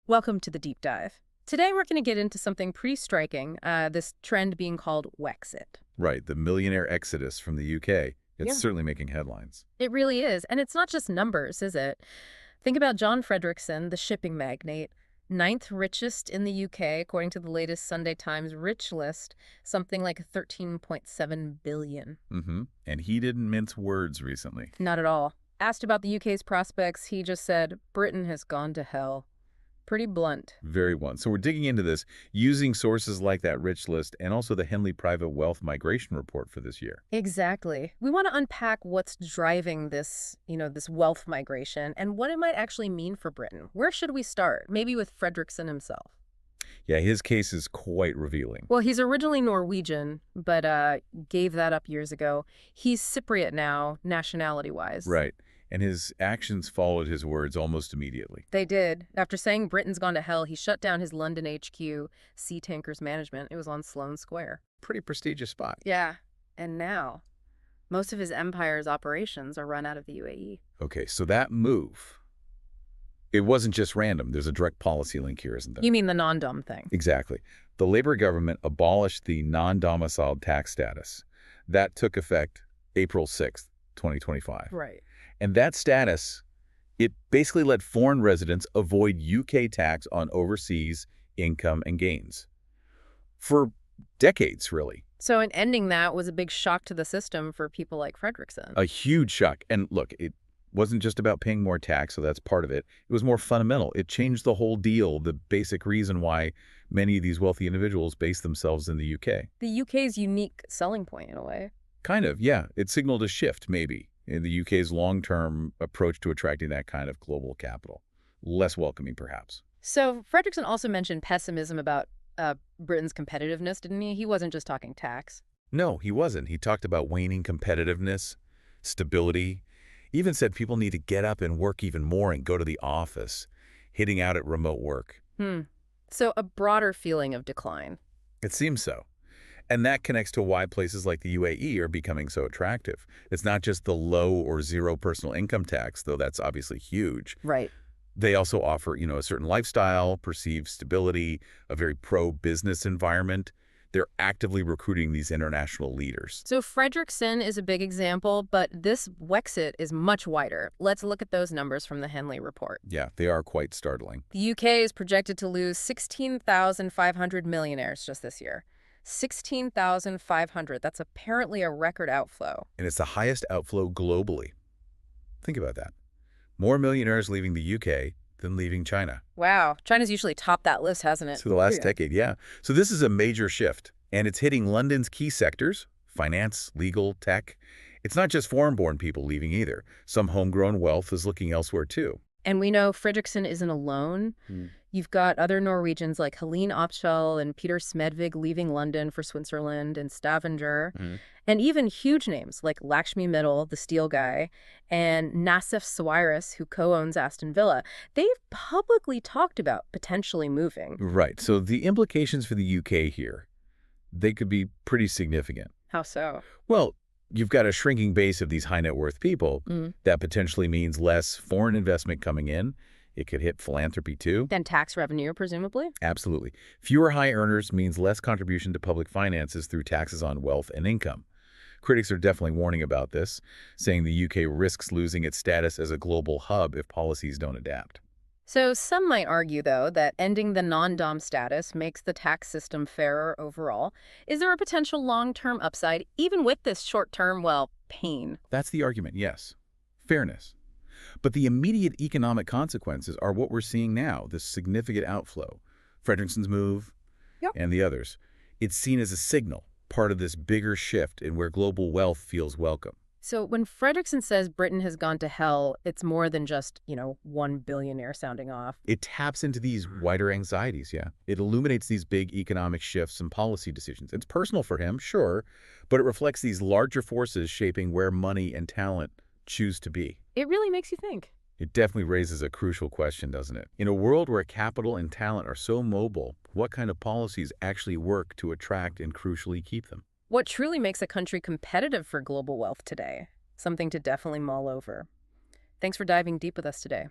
Welcome to the deep dive. Today we're going to get into something pretty striking, this trend being called Wexit. Right, the Millionaire Exodus from the UK. It's Yeah. certainly making headlines. It really is. And it's not just numbers, is it? Think about John Fredriksen, the shipping magnate, ninth richest in the UK, according to the latest Sunday Times rich list, something like 13.7 billion. And he didn't mince words recently. Not at all. Asked about the UK's prospects, he just said, Britain has gone to hell. Pretty blunt. Very one. So we're digging into this using sources like that rich list and also the Henley Private Wealth Migration Report for this year. Exactly. We want to unpack what's driving this wealth migration and what it might actually mean for Britain. Where should we start? Maybe with Fredriksen himself. Yeah, his case is quite revealing. Well, he's originally Norwegian, but gave that up years ago. He's Cypriot now, nationality-wise. Right. And his actions followed his words almost immediately. They did. After saying Britain's gone to hell, he shut down his London HQ, Sea Tankers Management. It was on Sloane Square. Pretty prestigious spot. Yeah. And now, most of his empire's operations are run out of the UAE. Okay, so that move, it wasn't just random. There's a direct policy link here, isn't there? You mean the non-dom thing? Exactly. The Labour government abolished the non-domiciled tax status. That took effect April 6th, 2025. Right. And that status, it basically let foreign residents avoid UK tax on overseas income and gains. For decades, really. So in ending that was a big shock to the system for people like Fredriksen. A huge shock. And look, it wasn't just about paying more tax, so that's part of it. It was more fundamental. It changed the whole deal, the basic reason why many of these wealthy individuals base themselves in the UK. The UK's unique selling point, in a way. Kind of, yeah. It signaled a shift, maybe, in the UK's long-term approach to attracting that kind of global capital. Less welcoming, perhaps. So Fredriksen also mentioned pessimism about Britain's competitiveness, didn't he? He wasn't just talking tax. No, he wasn't. He talked about waning competitiveness, stability, even said people need to get up and work even more and go to the office, hitting out at remote work. So a broader feeling of decline. It seems so. And that connects to why places like the UAE are becoming so attractive. It's not just the low or zero personal income tax, though that's obviously huge. Right. They also offer, a certain lifestyle, perceived stability, a very pro-business environment. They're actively recruiting these international leaders. So Fredriksen is a big example, but this Wexit is much wider. Let's look at those numbers from the Henley report. Yeah, they are quite startling. The UK is projected to lose 16,500 millionaires just this year. 16,500. That's apparently a record outflow. And it's the highest outflow globally. Think about that. More millionaires leaving the UK than leaving China. Wow. China's usually topped that list, hasn't it? For the last decade, yeah. So this is a major shift, and it's hitting London's key sectors, finance, legal, tech. It's not just foreign-born people leaving either. Some homegrown wealth is looking elsewhere too. And we know Fredriksen isn't alone. You've got other Norwegians like Helene Opsal and Peter Smedvig leaving London for Switzerland and Stavanger. And even huge names like Lakshmi Mittal, the steel guy, and Nassef Sawiris, who co-owns Aston Villa. They've publicly talked about potentially moving. Right. So the implications for the UK here, they could be pretty significant. How so? Well, you've got a shrinking base of these high net worth people. That potentially means less foreign investment coming in. It could hit philanthropy too. Then tax revenue, presumably? Absolutely. Fewer high earners means less contribution to public finances through taxes on wealth and income. Critics are definitely warning about this, saying the UK risks losing its status as a global hub if policies don't adapt. So some might argue, though, that ending the non-dom status makes the tax system fairer overall. Is there a potential long-term upside, even with this short-term, pain? That's the argument, yes. Fairness. But the immediate economic consequences are what we're seeing now, this significant outflow. Fredriksen's move and the others. It's seen as a signal, part of this bigger shift in where global wealth feels welcome. So when Fredriksen says Britain has gone to hell, it's more than just, one billionaire sounding off. It taps into these wider anxieties, yeah. It illuminates these big economic shifts and policy decisions. It's personal for him, sure, but it reflects these larger forces shaping where money and talent choose to be. It really makes you think. It definitely raises a crucial question, doesn't it? In a world where capital and talent are so mobile, what kind of policies actually work to attract and crucially keep them? What truly makes a country competitive for global wealth today? Something to definitely mull over. Thanks for diving deep with us today.